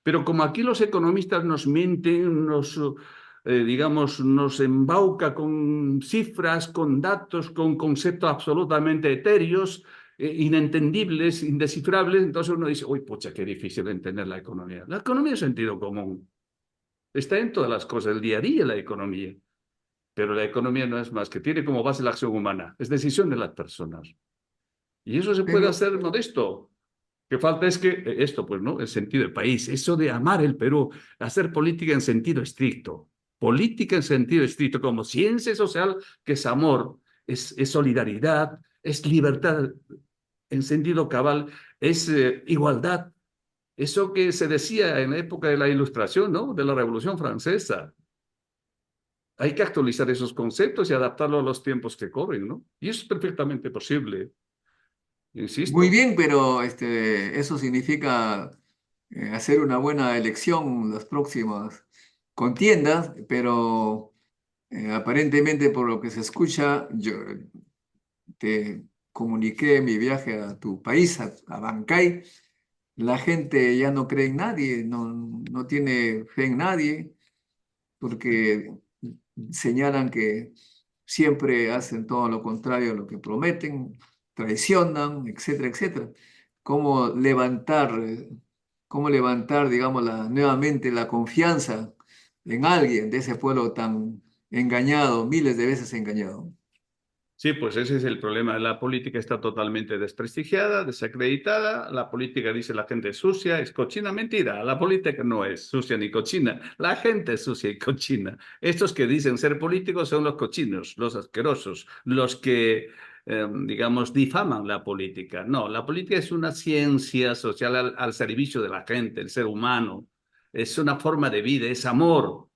Pero como aquí los economistas nos mienten, digamos, nos embauca con cifras, con datos, con conceptos absolutamente etéreos, inentendibles, indescifrables, entonces uno dice, uy, pucha, qué difícil de entender la economía. La economía es sentido común. Está en todas las cosas, el día a día la economía. Pero la economía no es más que tiene como base la acción humana, es decisión de las personas. Y eso se puede Pero, hacer modesto. Que falta es que esto, pues, ¿no? El sentido del país, eso de amar el Perú, hacer política en sentido estricto, política en sentido estricto, como ciencia social, que es amor, es solidaridad, es libertad en sentido cabal, es igualdad. Eso que se decía en la época de la Ilustración, ¿no? De la Revolución Francesa. Hay que actualizar esos conceptos y adaptarlos a los tiempos que corren, ¿no? Y eso es perfectamente posible, muy insisto. bien, pero eso significa hacer una buena elección en las próximas contiendas, pero aparentemente por lo que se escucha, yo te comuniqué mi viaje a tu país, a Bancay. La gente ya no cree en nadie, no tiene fe en nadie, porque señalan que siempre hacen todo lo contrario a lo que prometen, traicionan, etcétera, etcétera. ¿Cómo levantar, cómo levantar, digamos, nuevamente la confianza en alguien de ese pueblo tan engañado, miles de veces engañado? Sí, pues ese es el problema. La política está totalmente desprestigiada, desacreditada. La política dice la gente es sucia, es cochina. Mentira, la política no es sucia ni cochina. La gente es sucia y cochina. Estos que dicen ser políticos son los cochinos, los asquerosos, los que, digamos, difaman la política. No, la política es una ciencia social al servicio de la gente, el ser humano. Es una forma de vida, es amor.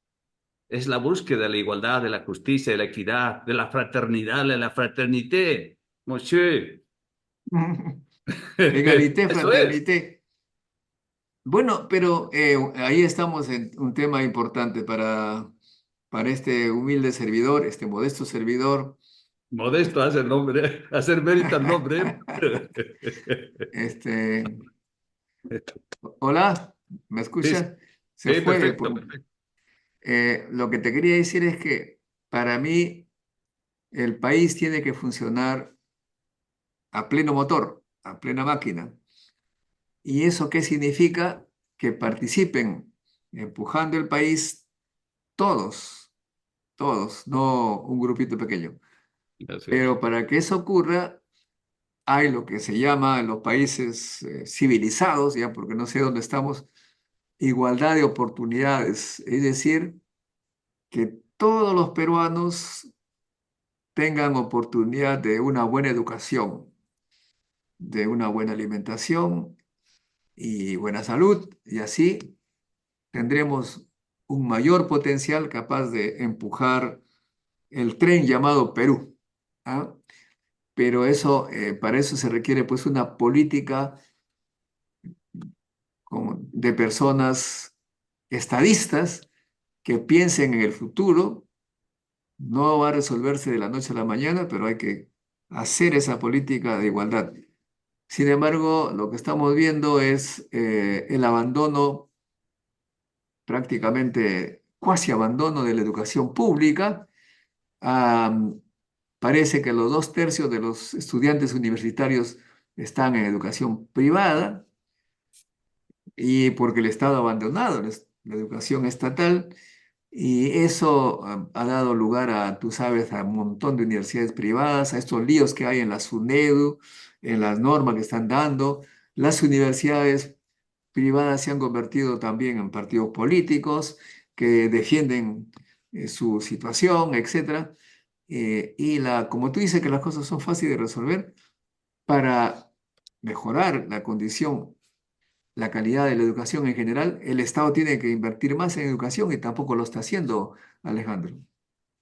Es la búsqueda de la igualdad, de la justicia, de la equidad, de la fraternidad, de la fraternité. Monsieur. Egalité, Eso es. fraternité. Bueno, pero ahí estamos en un tema importante para este humilde servidor, este modesto servidor. Modesto hacer nombre, hacer mérito al nombre. Este, hola, ¿me Sí, escuchas? Se sí, fue. perfecto, perfecto. Lo que te quería decir es que para mí el país tiene que funcionar a pleno motor, a plena máquina. ¿Y eso qué significa? Que participen empujando el país todos, todos, no un grupito pequeño. Así es. Pero para que eso ocurra, hay lo que se llama en los países civilizados, ya porque no sé dónde estamos, igualdad de oportunidades. Es decir, que todos los peruanos tengan oportunidad de una buena educación, de una buena alimentación y buena salud, y así tendremos un mayor potencial capaz de empujar el tren llamado Perú. ¿Ah? Pero eso, para eso se requiere pues una política de personas estadistas que piensen en el futuro. No va a resolverse de la noche a la mañana, pero hay que hacer esa política de igualdad. Sin embargo, lo que estamos viendo es el abandono, prácticamente cuasi abandono de la educación pública. Am, Parece que los 2/3 de los estudiantes universitarios están en educación privada y porque el Estado ha abandonado la educación estatal. Y eso ha dado lugar a, tú sabes, a un montón de universidades privadas, a estos líos que hay en la SUNEDU, en las normas que están dando. Las universidades privadas se han convertido también en partidos políticos que defienden su situación, etcétera. Como tú dices que las cosas son fáciles de resolver, para mejorar la condición, la calidad de la educación en general, el Estado tiene que invertir más en educación y tampoco lo está haciendo, Alejandro.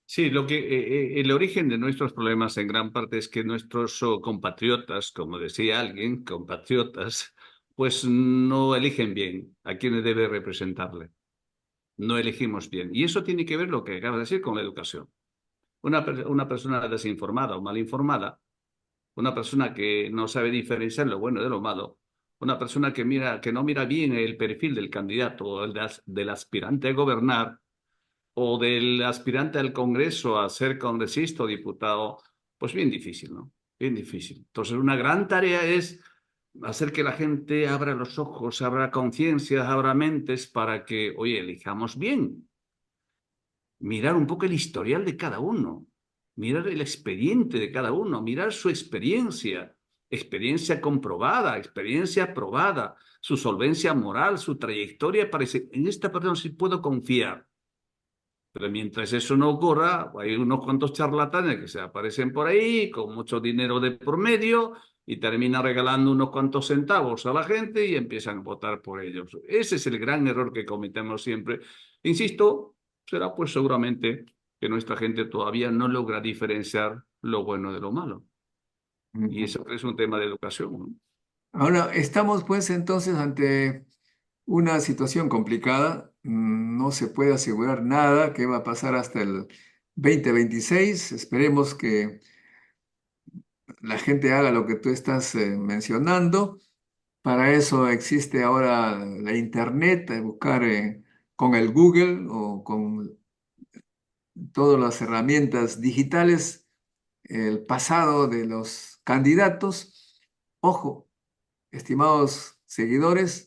Sí, el origen de nuestros problemas en gran parte es que nuestros compatriotas, como decía alguien, compatriotas, pues no eligen bien a quienes debe representarle. No elegimos bien. Y eso tiene que ver lo que acabas de decir con la educación. Una persona desinformada o mal informada, una persona que no sabe diferenciar lo bueno de lo malo, una persona que no mira bien el perfil del candidato o del aspirante a gobernar, o del aspirante al Congreso a ser congresista o diputado, pues bien difícil, ¿no? Bien difícil. Entonces, una gran tarea es hacer que la gente abra los ojos, abra conciencias, abra mentes para que, oye, elijamos bien. Mirar un poco el historial de cada uno, mirar el expediente de cada uno, mirar su experiencia comprobada, experiencia probada, su solvencia moral, su trayectoria. Parece, en esta persona sí puedo confiar. Pero mientras eso no ocurra, hay unos cuantos charlatanes que se aparecen por ahí con mucho dinero de por medio y terminan regalando unos cuantos centavos a la gente y empiezan a votar por ellos. Ese es el gran error que cometemos siempre. Insisto, será pues seguramente que nuestra gente todavía no logra diferenciar lo bueno de lo malo. Y Ujú. eso es un tema de educación, ¿no? Ahora, estamos pues entonces ante una situación complicada. No se puede asegurar nada que va a pasar hasta el 2026. Esperemos que la gente haga lo que tú estás mencionando. Para eso existe ahora la Internet, buscar con el Google o con todas las herramientas digitales el pasado de los candidatos. Ojo, estimados seguidores,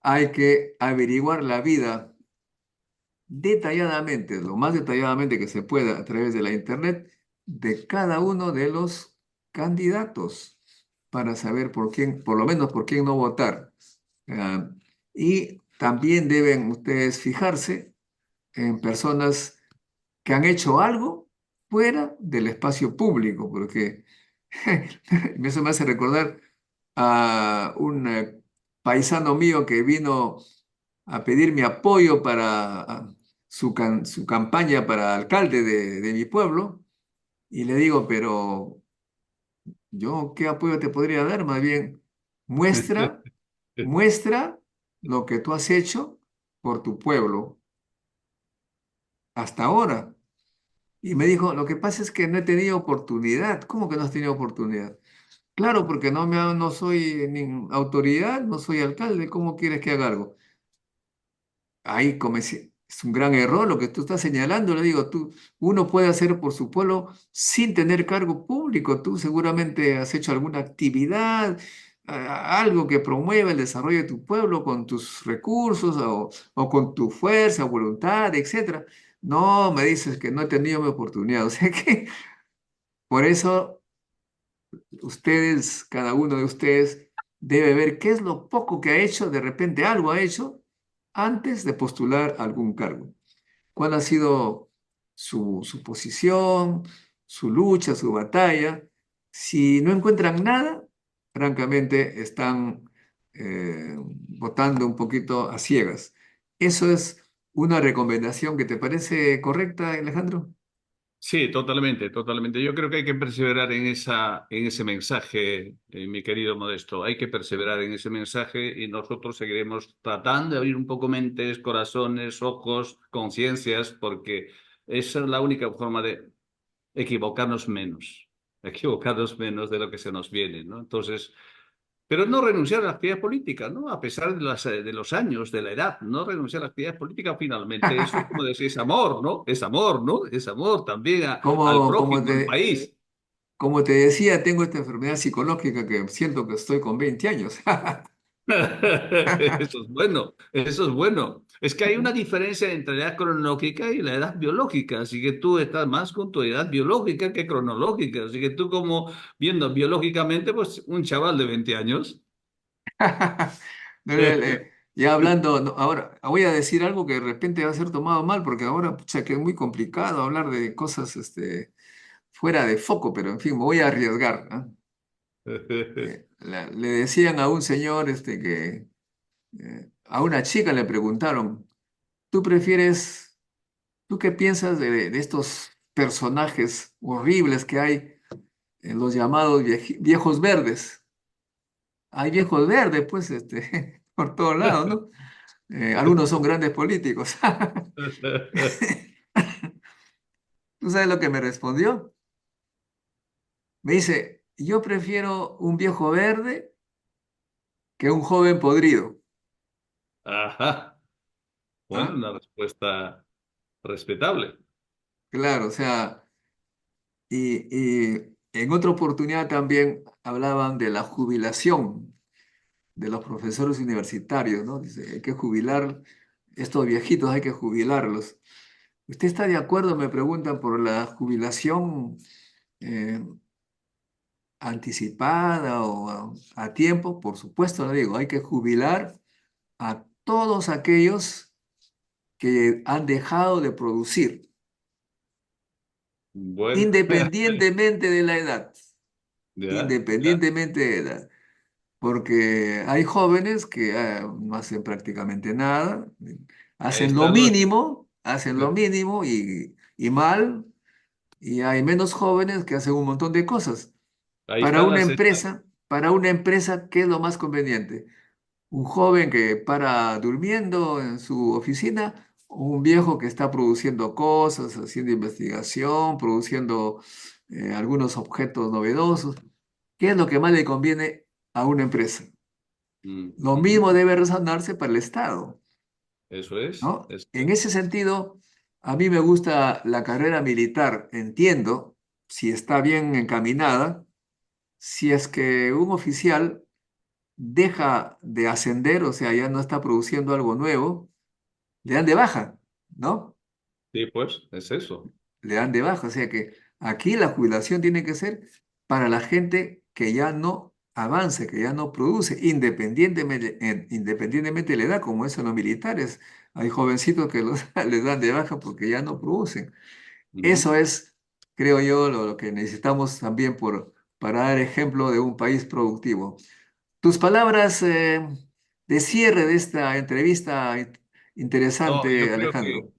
hay que averiguar la vida detalladamente, lo más detalladamente que se pueda a través de la Internet, de cada uno de los candidatos para saber por quién, por lo menos por quién no votar. Ah, y también deben ustedes fijarse en personas que han hecho algo fuera del espacio público, porque eso me hace recordar a un paisano mío que vino a pedir mi apoyo para su campaña para alcalde de mi pueblo, y le digo, pero yo, ¿qué apoyo te podría dar? Más bien, muestra, muestra lo que tú has hecho por tu pueblo hasta ahora. Y me dijo, lo que pasa es que no he tenido oportunidad. ¿Cómo que no has tenido oportunidad? Claro, porque no soy ni autoridad, no soy alcalde. ¿Cómo quieres que haga algo? Ahí es un gran error lo que tú estás señalando. Le digo, uno puede hacer por su pueblo sin tener cargo público. Tú seguramente has hecho alguna actividad, algo que promueva el desarrollo de tu pueblo con tus recursos o con tu fuerza, voluntad, etcétera. No, me dices que no he tenido mi oportunidad. O sea que por eso ustedes, cada uno de ustedes, debe ver qué es lo poco que ha hecho, de repente algo ha hecho antes de postular algún cargo. ¿Cuál ha sido su posición, su lucha, su batalla. Si no encuentran nada, francamente están votando un poquito a ciegas. ¿Eso es una recomendación que te parece correcta, Alejandro? Sí, totalmente, totalmente. Yo creo que hay que perseverar en ese mensaje, mi querido Modesto. Hay que perseverar en ese mensaje y nosotros seguiremos tratando de abrir un poco mentes, corazones, ojos, conciencias, porque esa es la única forma de equivocarnos menos de lo que se nos viene, ¿no? Entonces, pero no renunciar a la actividad política, ¿no? A pesar de los años, de la edad, no renunciar a la actividad política finalmente. Eso, como decís, es amor, ¿no? Es amor, ¿no? Es amor también al Como, como prójimo, al te, país. como te decía, tengo esta enfermedad psicológica que siento que estoy con 20 años. Eso es bueno, eso es bueno. Es que hay una diferencia entre la edad cronológica y la edad biológica, así que tú estás más con tu edad biológica que cronológica, así que tú como viendo biológicamente, pues un chaval de 20 años. No, ya hablando, no, ahora voy a decir algo que de repente va a ser tomado mal, porque ahora, pucha, que es muy complicado hablar de cosas fuera de foco, pero en fin, me voy a arriesgar, ¿no? Le decían a un señor que a una chica le preguntaron, ¿tú prefieres, tú qué piensas de estos personajes horribles que hay en los llamados viejos verdes? Hay viejos verdes, pues, por todos lados, ¿no? Algunos son grandes políticos. ¿Tú sabes lo que me respondió? Me dice, yo prefiero un viejo verde que un joven podrido. Ajá. Bueno, ¿Ah? una respuesta respetable. Claro, o sea, y en otra oportunidad también hablaban de la jubilación de los profesores universitarios, ¿no? Dice, hay que jubilar, estos viejitos hay que jubilarlos. ¿Usted está de acuerdo, me preguntan, por la jubilación eh, anticipada o a tiempo? Por supuesto, le digo, hay que jubilar a todos aquellos que han dejado de producir, Bueno, independientemente de la edad, ya, ya. independientemente de la edad. Porque hay jóvenes que no hacen prácticamente nada, Ahí hacen están los... lo mínimo y mal, y hay menos jóvenes que hacen un montón de cosas. Ahí están las... Para una empresa, ¿qué es lo más conveniente? Un joven que para durmiendo en su oficina, o un viejo que está produciendo cosas, haciendo investigación, produciendo algunos objetos novedosos. ¿Qué es lo que más le conviene a una empresa? Lo Ujú. mismo debe razonarse para el Estado, Eso es, ¿no? eso En es. ese sentido, a mí me gusta la carrera militar. Entiendo si está bien encaminada, si es que un oficial deja de ascender, o sea, ya no está produciendo algo nuevo, le dan de baja, ¿no? Sí, pues, es eso. Le dan de baja. O sea que aquí la jubilación tiene que ser para la gente que ya no avance, que ya no produce, independientemente de la edad, como eso en los militares. Hay jovencitos que les dan de baja porque ya no producen. Ujú. Eso es, creo yo, lo que necesitamos también para dar ejemplo de un país productivo. Tus palabras de cierre de esta entrevista No, yo interesante, creo que Alejandro.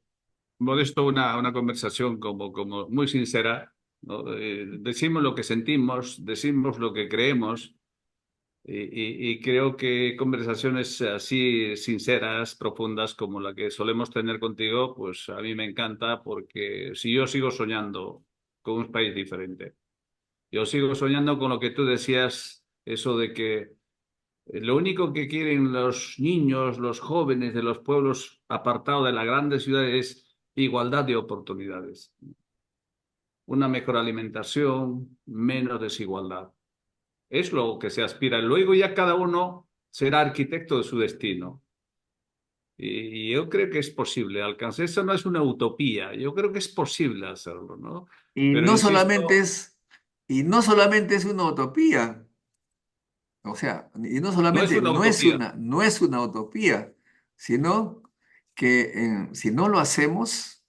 Modesto una conversación como muy sincera, ¿no? Decimos lo que sentimos, decimos lo que creemos y creo que conversaciones así sinceras, profundas como la que solemos tener contigo, pues a mí me encanta porque si yo sigo soñando con un país diferente, yo sigo soñando con lo que tú decías, eso de que lo único que quieren los niños, los jóvenes de los pueblos apartados de las grandes ciudades es igualdad de oportunidades, una mejor alimentación, menos desigualdad. Es lo que se aspira. Luego ya cada uno será arquitecto de su destino. Y yo creo que es posible alcanzar. Eso no es una utopía. Yo creo que es posible hacerlo, ¿no? Y Pero no solamente insisto, es, y no solamente es una utopía, o sea, y no no es solamente una utopía. no es una utopía, sino que si no lo hacemos,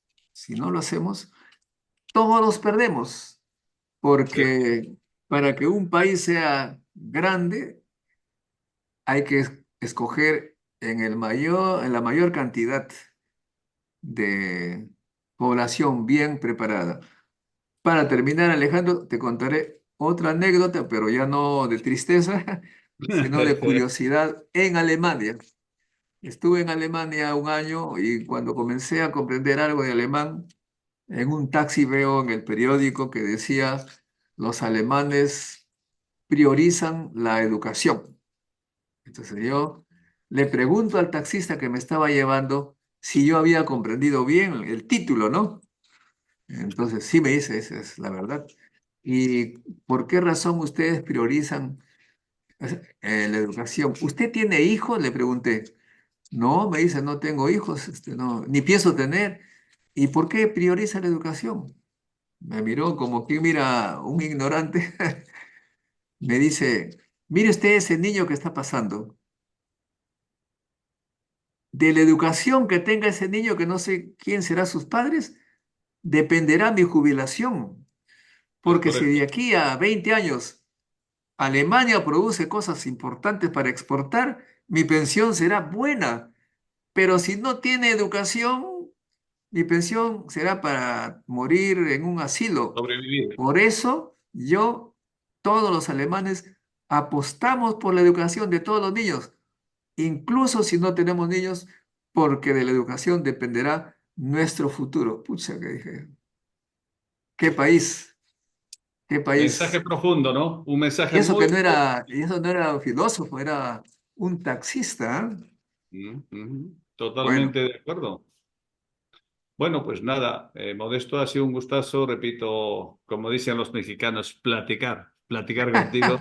todos perdemos, porque para que un país sea grande hay que escoger en la mayor cantidad de población bien preparada. Para terminar, Alejandro, te contaré otra anécdota, pero ya no de tristeza, sino de curiosidad en Alemania. Estuve en Alemania un año y cuando comencé a comprender algo de alemán, en un taxi veo en el periódico que decía, los alemanes priorizan la educación. Entonces yo le pregunto al taxista que me estaba llevando si yo había comprendido bien el título, ¿no? Entonces sí me dice, esa es la verdad. ¿Y por qué razón ustedes priorizan la educación? ¿Usted tiene hijos? Le pregunté. No, me dice, no tengo hijos, no, ni pienso tener. ¿Y por qué prioriza la educación? Me miró como quien mira un ignorante. Me dice, mire usted ese niño que está pasando. De la educación que tenga ese niño, que no sé quién será sus padres, dependerá mi jubilación. Es Porque si de correcto. aquí a 20 años Alemania produce cosas importantes para exportar, mi pensión será buena. Pero si no tiene educación, mi pensión será para morir en un asilo. Sobrevivir. Por eso todos los alemanes, apostamos por la educación de todos los niños, incluso si no tenemos niños, porque de la educación dependerá nuestro futuro. Pucha, que dije, qué país, qué Mensaje país. profundo, ¿no? Un Y mensaje eso que muy no era, profundo. y eso no era un filósofo, era un taxista. ¿Eh? Bueno, Totalmente de acuerdo. Bueno, pues nada, Modesto, ha sido un gustazo, repito, como dicen los mexicanos, platicar contigo.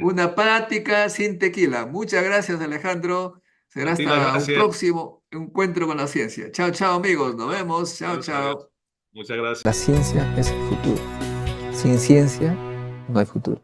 una práctica sin tequila. Muchas gracias, Alejandro. Será A ti las hasta un gracias. próximo encuentro con la ciencia. Chao, chao, amigos. Nos vemos. Chao, Adiós, adiós. chao. Muchas gracias. La ciencia es el futuro. Sin ciencia no hay futuro.